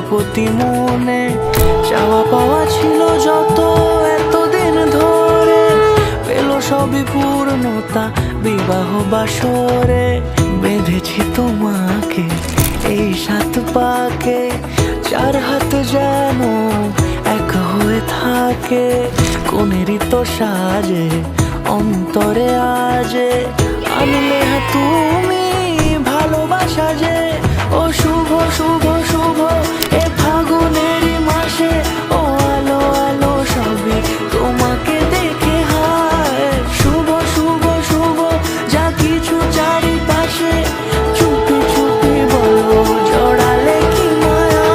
প্রতি মনে চাওয়া পাওয়া ছিল যত এতদিন ধরে, পেল সবই পূর্ণতা বিবাহ বাসরে। বেঁধেছি তোমাকে এই 7 পাকে, 4 হাত যেন এক হয়ে থাকে। কোনেরই তো সাজে অন্তরে আজে, আনলে তুমি ভালোবাসা যে। ও শুভ শুভ শুভ এ ফাগুনেরই মাসে, ও আলো আলো সবই তোমাকে দেখে হায়। শুভ শুভ শুভ যা কিছু চারিপাশে, চুপি চুপি বলো জড়ালে কি মায়া।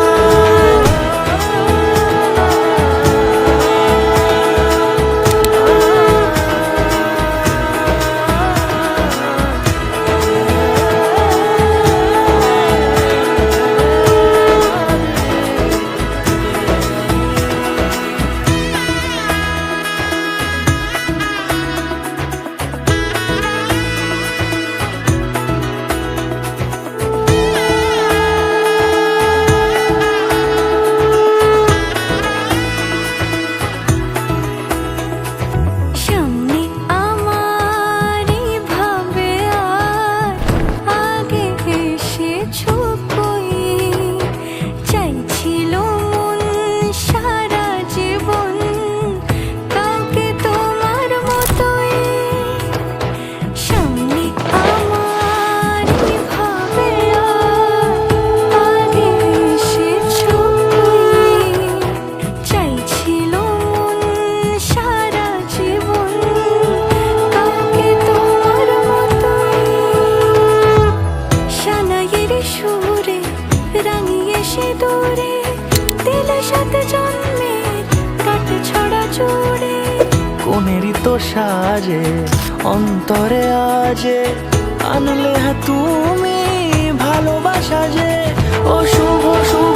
কোনেরই তো সাজে অন্তরে আজে, আনলে তুমি ভালোবাসা যে। ও শুভ শুভ